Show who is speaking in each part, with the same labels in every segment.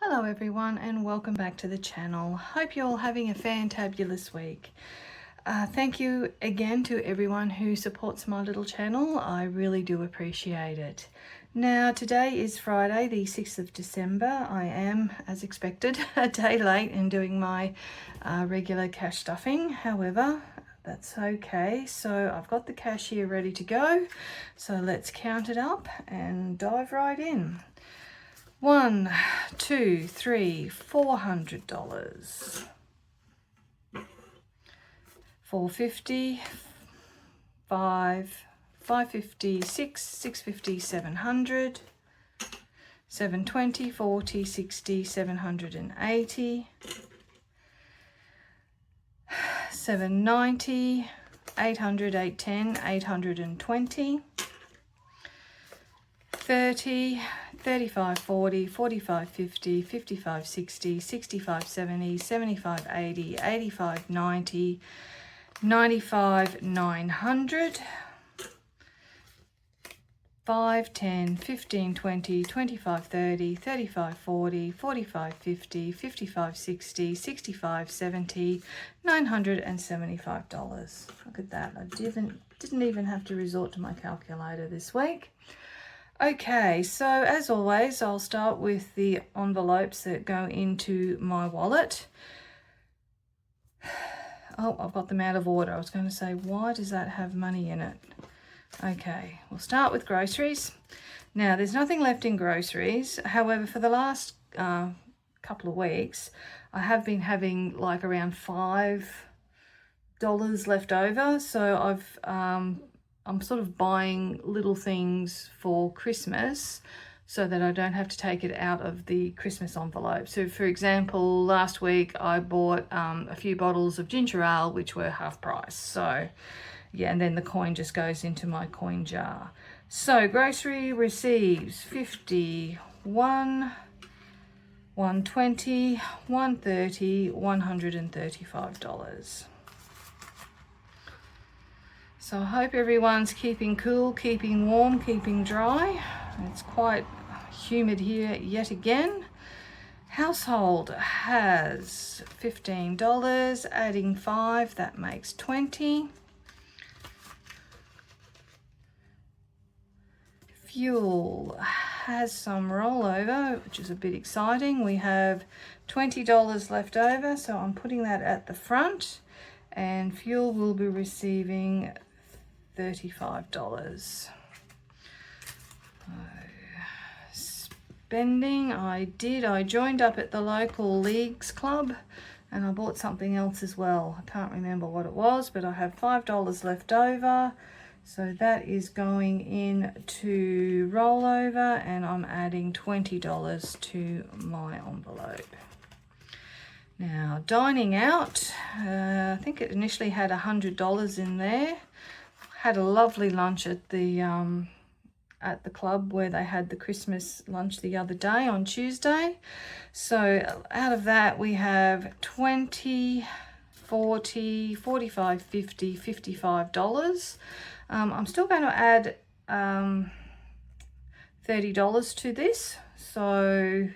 Speaker 1: Hello everyone and welcome back to the channel. Hope you're all having a fantabulous week. Thank you again to everyone who supports my little channel. I really do appreciate it. Now today is Friday the 6th of December. I am, as expected, a day late in doing my regular cash stuffing. However, that's okay. So I've got the cash here ready to go. So let's count it up and dive right in. $1, $2, $3, $400, $450, $5, $550, $6, $650, $700, $720, $40, $60, $780, $790, $800, $810, $820, $30, $35, $40, $45, $50, $55, $60, $65, $70, $75, $80, $85, $90, $95, $900, $5, $10, $15, $20, $25, $30, $35, $40, $45, $50, $55, $60, $65, $70, $975. Look at that. I didn't even have to resort to my calculator this week. Okay, so as always, I'll start with the envelopes that go into my wallet. Oh, I've got them out of order. I was going to say, why does that have money in it? Okay, we'll start with groceries. Now, there's nothing left in groceries. However, for the last couple of weeks, I have been having like around $5 left over. So I'm sort of buying little things for Christmas so that I don't have to take it out of the Christmas envelope. So for example, last week I bought a few bottles of ginger ale, which were half price. So yeah, and then the coin just goes into my coin jar. So grocery receives 51, 120, 130, $135. So I hope everyone's keeping cool, keeping warm, keeping dry. It's quite humid here yet again. Household has $15, adding 5, that makes 20. Fuel has some rollover, which is a bit exciting. We have $20 left over, so I'm putting that at the front, and fuel will be receiving $35. Spending, I joined up at the local leagues club and I bought something else as well. I can't remember what it was, but I have $5 left over. So that is going in to rollover, and I'm adding $20 to my envelope. Now, dining out, I think it initially had $100 in there. Had a lovely lunch at the club where they had the Christmas lunch the other day on Tuesday. So out of that we have 20, 40, 45, 50, $55. I'm still going to add $30 to this, so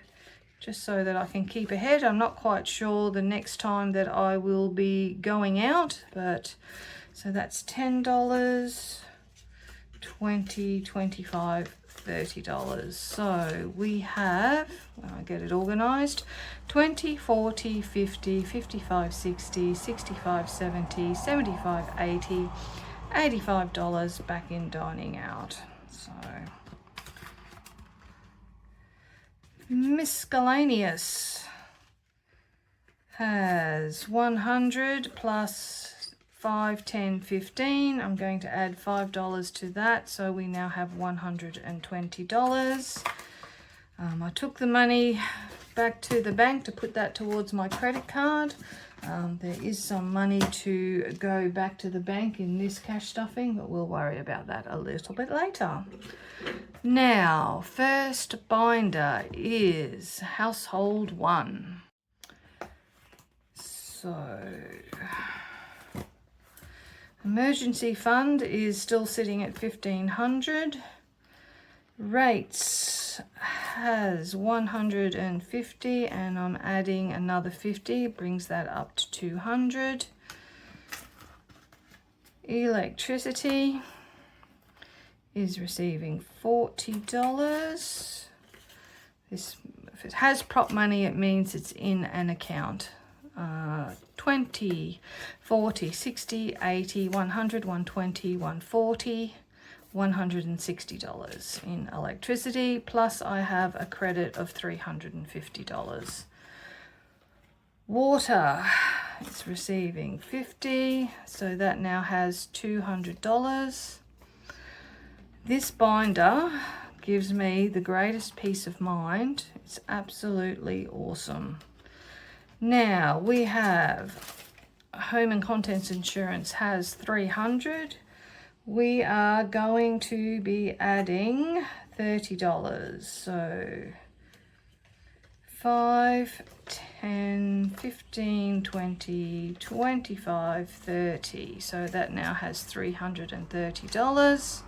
Speaker 1: just so that I can keep ahead. I'm not quite sure the next time that I will be going out, but so that's $10, 20, 25, $30. So we have, when I get it organized, 20, 40, 50, 55, 60, 65, 70, 75, 80, $85 back in dining out. So miscellaneous has 100 plus 5, 10, 15. I'm going to add $5 to that, so we now have $120. I took the money back to the bank to put that towards my credit card. There is some money to go back to the bank in this cash stuffing, but we'll worry about that a little bit later. Now, first binder is household 1. So emergency fund is still sitting at $1,500. Rates has 150 and I'm adding another 50, brings that up to 200. Electricity is receiving $40. This, if it has prop money, it means it's in an account. 20, 40, 60, 80, 100, 120, 140, $160 in electricity, plus I have a credit of $350. Water, it's receiving 50, so that now has $200. This binder gives me the greatest peace of mind. It's absolutely awesome. Now we have home and contents insurance has 300. We are going to be adding $30. So 5, 10, 15, 20, 25, 30. So that now has $330.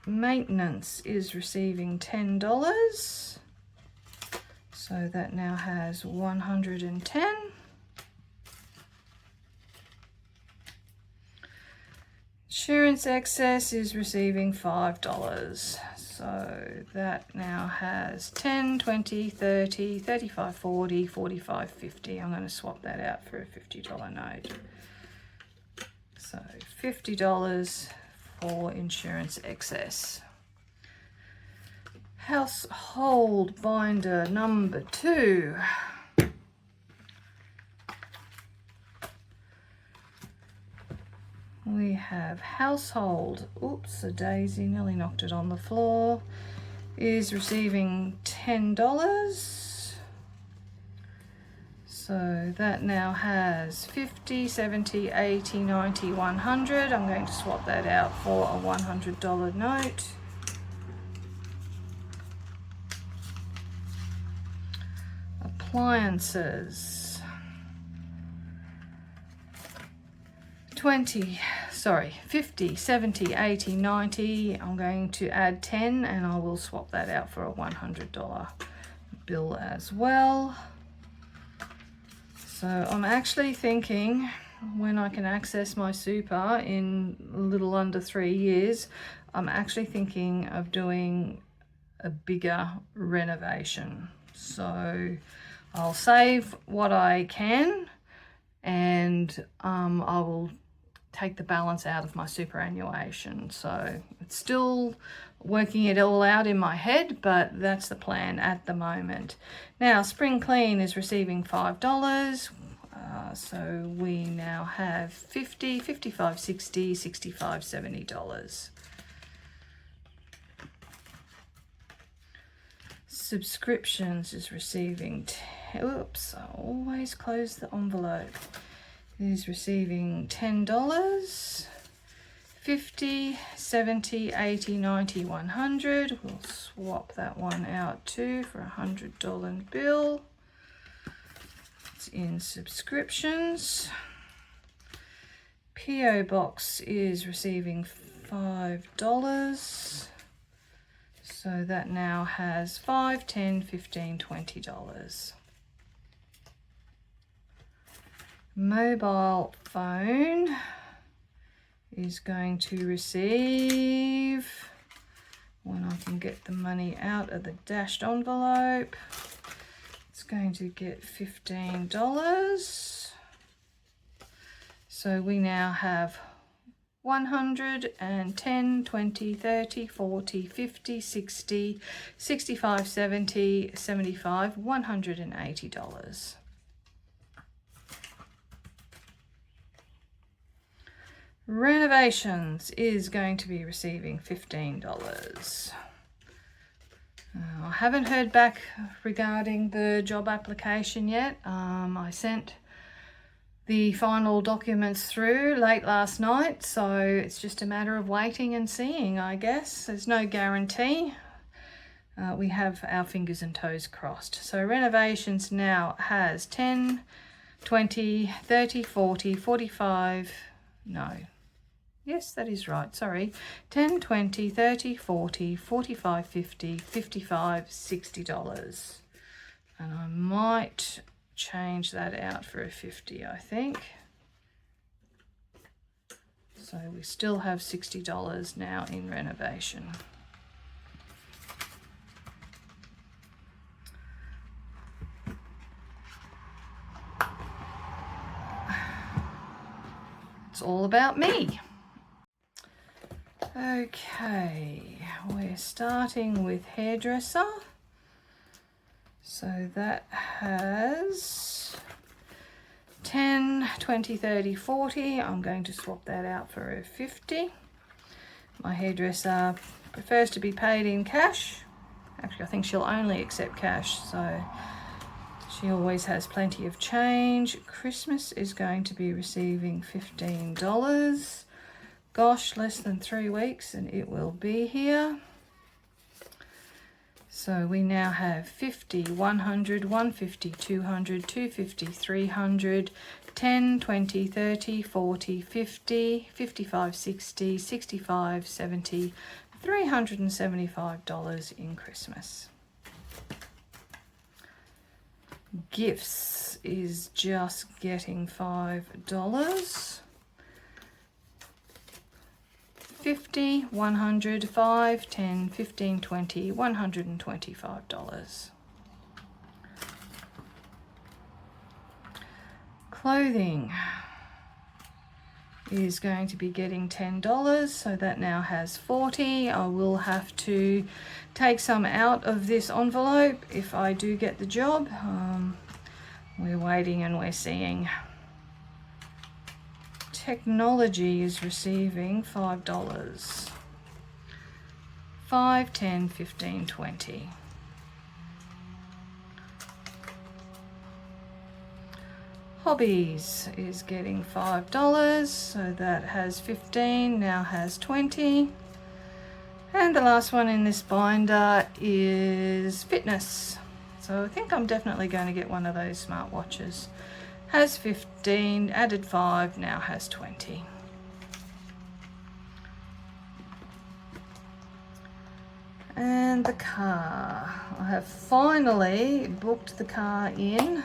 Speaker 1: Maintenance is receiving $10. So that now has 110. Insurance excess is receiving $5. So that now has 10, 20, 30, 35, 40, 45, 50. I'm going to swap that out for a $50 note. So $50 for insurance excess. Household binder number 2. We have household, oops, a daisy, nearly knocked it on the floor, is receiving $10. So that now has 50, 70, 80, 90, 100. I'm going to swap that out for a $100 note. Appliances. 50, 70, 80, 90. I'm going to add 10 and I will swap that out for a $100 bill as well. So I'm actually thinking when I can access my super in a little under 3 years, I'm actually thinking of doing a bigger renovation. So I'll save what I can and I will take the balance out of my superannuation. So it's still working it all out in my head, but that's the plan at the moment. Now spring clean is receiving $5. So we now have 50, 55, 60, 65, $70. Subscriptions is receiving, oops, I always close the envelope. Is receiving $10, 50, 70, 80, 90, 100. We'll swap that one out too for a $100 bill. It's in subscriptions. PO box is receiving $5. So that now has 5, 10, 15, $20. Mobile phone is going to receive, when I can get the money out of the dashed envelope, it's going to get $15. So we now have 100 and 10, 20, 30, 40, 50, 60, 65, 70, 75, $180. Renovations is going to be receiving $15. I haven't heard back regarding the job application yet. I sent the final documents through late last night, so it's just a matter of waiting and seeing, I guess. There's no guarantee. We have our fingers and toes crossed. So renovations now has 10, 20, 30, 40, 45, no. Yes, that is right, sorry. 10, 20, 30, 40, 45, 50, 55, $60. And I might change that out for a 50, I think. So we still have $60 now in renovation. It's all about me. Okay, we're starting with hairdresser. So that has 10, 20, 30, 40. I'm going to swap that out for a 50. My hairdresser prefers to be paid in cash. Actually, I think she'll only accept cash, so she always has plenty of change. Christmas is going to be receiving $15. Gosh, less than 3 weeks and it will be here. So we now have 50, 100, 150, 200, 250, 300, 10, 20, 30, 40, 50, 55, 60, 65, 70, $375 in Christmas. Gifts is just getting $5. 50, 100, 5, 10, 15, 20, $125. Clothing is going to be getting $10, so that now has 40. I will have to take some out of this envelope if I do get the job. We're waiting and we're seeing. Technology is receiving $5. 5, 10, 15, 20. Hobbies is getting $5, so that has 15, now has 20. And the last one in this binder is fitness. So I think I'm definitely going to get one of those smartwatches. Has 15, added 5, now has 20. And the car. I have finally booked the car in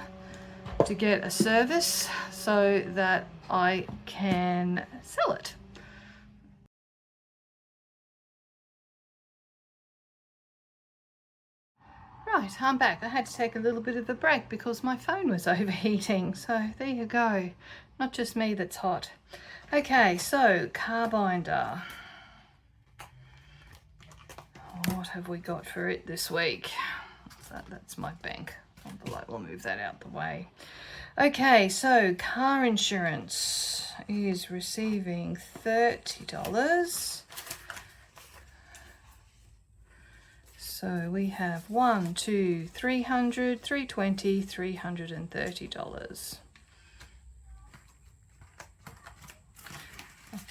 Speaker 1: to get a service so that I can sell it. Right, I'm back. I had to take a little bit of a break because my phone was overheating. So there you go. Not just me that's hot. Okay, so car binder. What have we got for it this week? That's my bank envelope. We'll move that out the way. Okay, so car insurance is receiving $30. So we have 1, 2, 300, 320, $330.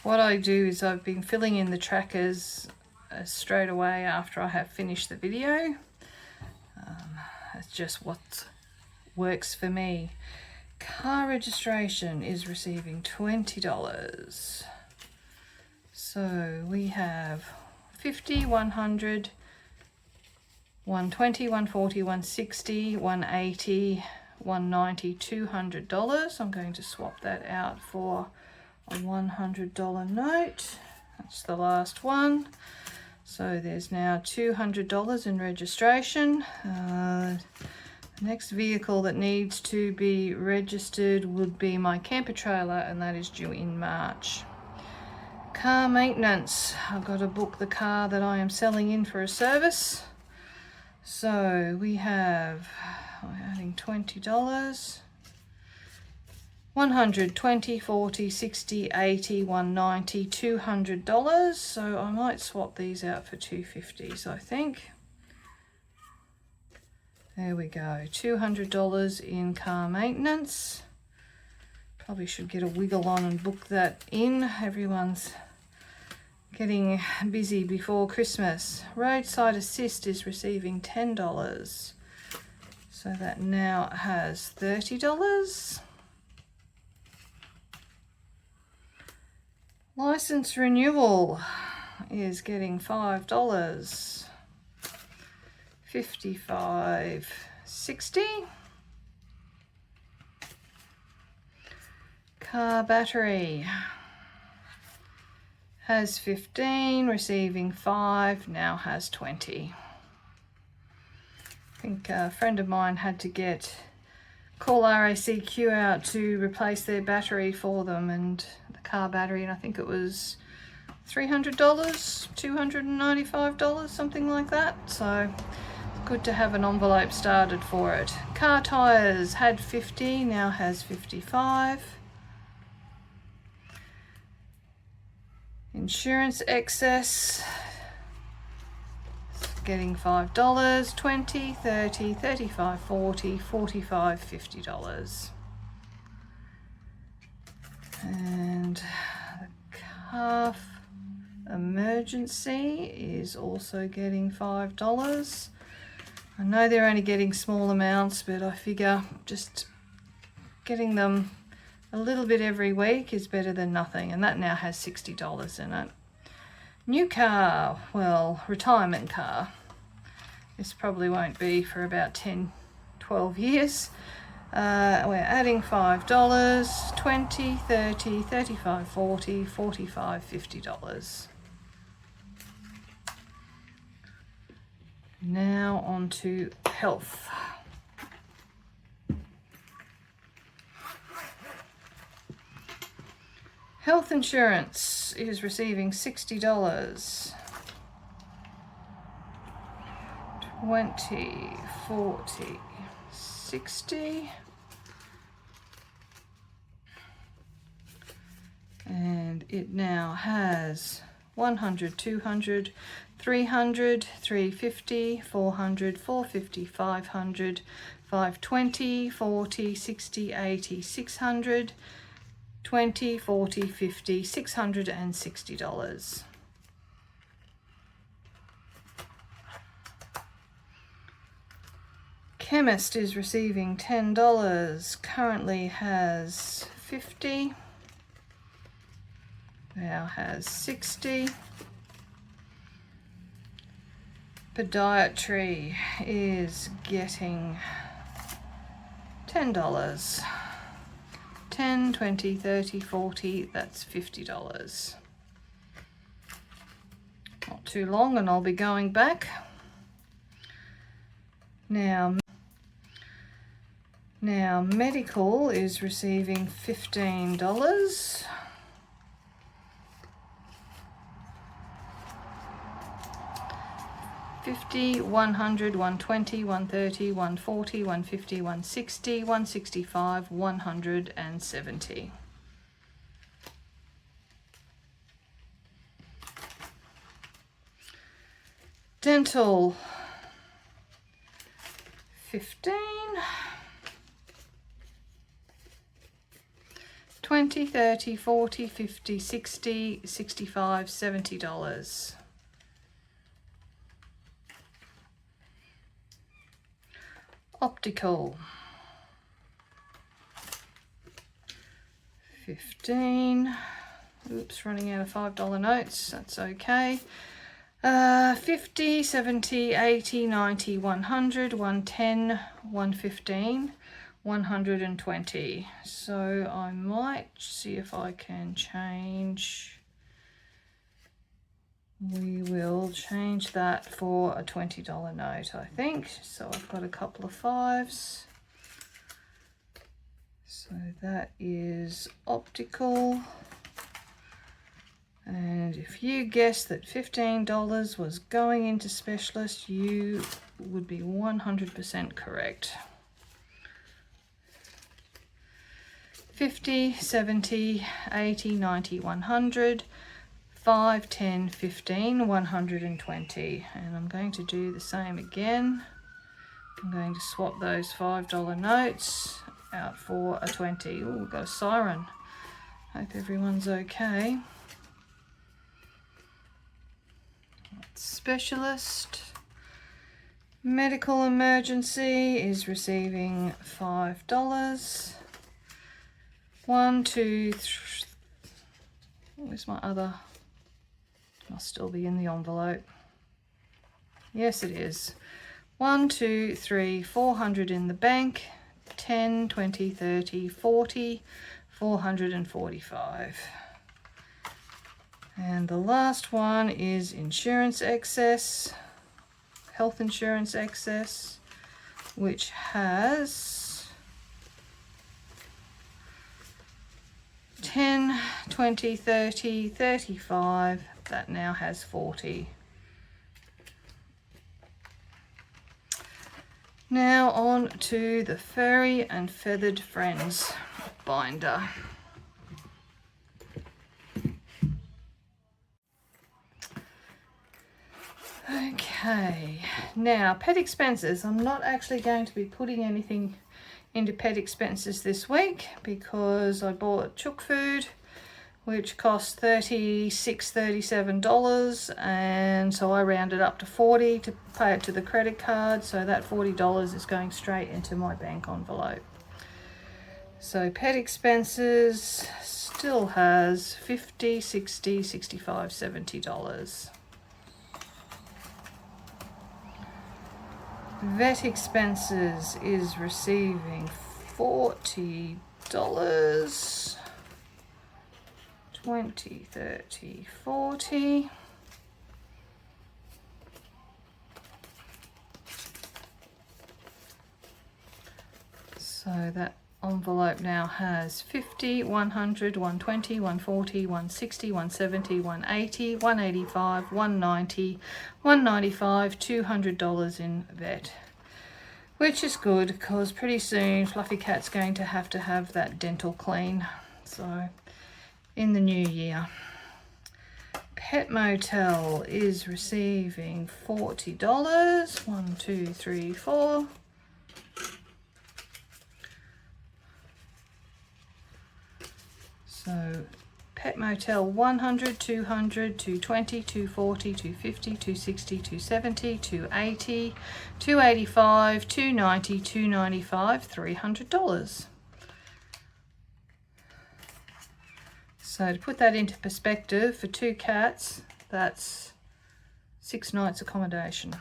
Speaker 1: What I do is I've been filling in the trackers straight away after I have finished the video. That's just what works for me. Car registration is receiving $20. So we have 50, 100, 120, 140, 160, 180, 190, $200. I'm going to swap that out for a $100 note. That's the last one. So there's now $200 in registration. The next vehicle that needs to be registered would be my camper trailer, and that is due in March. Car maintenance. I've got to book the car that I am selling in for a service. So we're adding $20. 100, 20, 40, 60, 80, 190, $200. So I might swap these out for 250s, I think. There we go, $200 in car maintenance. Probably should get a wiggle on and book that in. Everyone's getting busy before Christmas. Roadside assist is receiving $10. So that now has $30. License renewal is getting $5. 55.60. Car battery has 15, receiving 5, now has 20. I think a friend of mine had to call RACQ out to replace their battery for them, and the car battery, and I think it was $300, $295, something like that. So it's good to have an envelope started for it. Car tyres had 50, now has 55. Insurance excess, getting $5, 20, 30, 35, 40, 45, $50. And the calf emergency is also getting $5. I know they're only getting small amounts, but I figure just getting them a little bit every week is better than nothing, and that now has $60 in it. New car, well, retirement car. This probably won't be for about 10, 12 years. We're adding $5, 20, 30, 35, 40, 45, $50. Now on to health. Health insurance is receiving $60. 20, 40, 60. And it now has 100, 200, 300, 350, 400, 450, 500, 520, 40, 60, 80, 600, 20, 40, 50, $660. Chemist is receiving $10, currently has 50, now has 60. Podiatry is getting $10. 10, 20, 30, 40, that's $50. Not too long and I'll be going back. Now medical is receiving $15. 50, 100, 120, 130, 140, 150, 160, 165, 170. Dental, 15. 20, 30, 40, 50, 60, 65, $70. Optical, 15. Oops, running out of $5 notes, that's okay. 50, 70, 80, 90, 100, 110, 115, 120. So I might see if I can change. We will change that for a $20 note, I think. So I've got a couple of 5s. So that is optical. And if you guessed that $15 was going into specialist, you would be 100% correct. 50, 70, 80, 90, 100, 5, 10, 15, 120. And I'm going to do the same again. I'm going to swap those $5 notes out for a 20. Oh, we've got a siren. Hope everyone's okay. Specialist. Medical emergency is receiving $5. 1, 2, 3. Where's my other? Must still be in the envelope. Yes, it is. 1, 2, 3, 400 in the bank. 10, 20, 30, 40, 445. And the last one is insurance excess, health insurance excess, which has 10, 20, 30, 35. That now has 40. Now on to the Furry and Feathered Friends binder. Okay, now pet expenses. I'm not actually going to be putting anything into pet expenses this week because I bought chook food, which cost $37, and so I rounded up to 40 to pay it to the credit card, so that $40 is going straight into my bank envelope. So pet expenses still has $50, $60, $65, $70. Vet expenses is receiving $40, 20, 30, 40. So that envelope now has 50, 100, 120, 140, 160, 170, 180, 185, 190, 195, $200 in vet, which is good because pretty soon Fluffy Cat's going to have that dental clean, so in the new year. Pet motel is receiving $40. 1, 2, 3, 4. So pet motel 100, 200, 220, 240, 250, 260, 270, 280, 285, 290, 295, $300. So to put that into perspective, for 2 cats, that's 6 nights accommodation.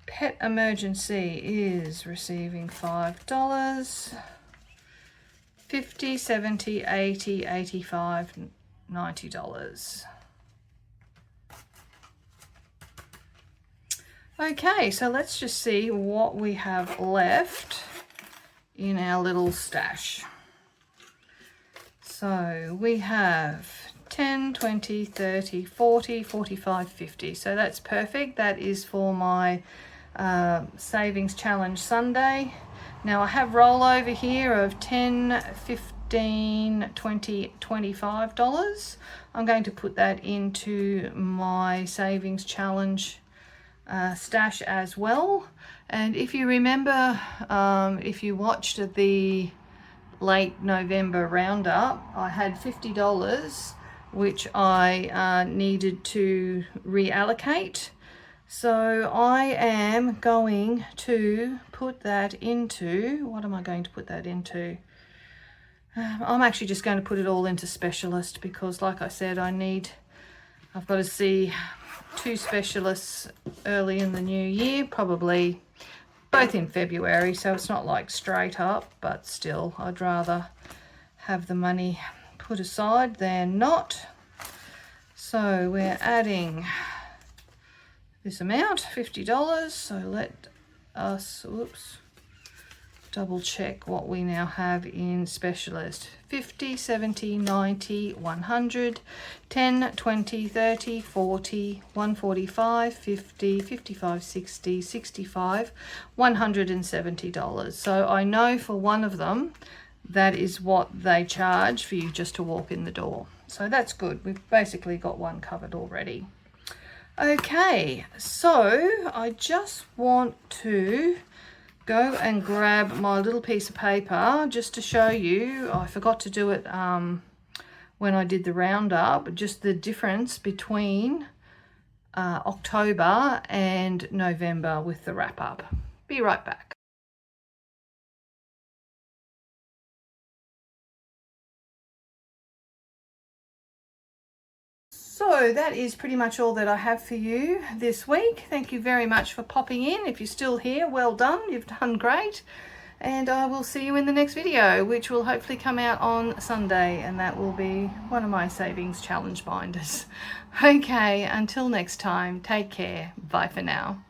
Speaker 1: Pet emergency is receiving $5. 50, 70, 80, 85, $90. Okay, so let's just see what we have left in our little stash. So we have 10, 20, 30, 40, 45, 50. So that's perfect. That is for my savings challenge Sunday. Now I have rollover here of 10, 15, 20, $25. I'm going to put that into my savings challenge stash as well. And if you remember, if you watched the late November roundup, I had $50 which I needed to reallocate. So I am going to put that into, what am I going to put that into? I'm actually just going to put it all into specialist because like I said, I've got to see 2 specialists early in the new year, probably both in February, so it's not like straight up, but still I'd rather have the money put aside than not. So we're adding this amount, $50. So let us, double check what we now have in specialist. 50, 70, 90, 100, 10, 20, 30, 40, 145, 50, 55, 60, 65, $170. So I know for one of them, that is what they charge for you just to walk in the door. So that's good. We've basically got one covered already. Okay, so I just want to go and grab my little piece of paper just to show you. I forgot to do it when I did the roundup, just the difference between October and November with the wrap up. Be right back. So that is pretty much all that I have for you this week. Thank you very much for popping in. If you're still here, well done. You've done great. And I will see you in the next video, which will hopefully come out on Sunday, and that will be one of my savings challenge binders. Okay, until next time, take care. Bye for now.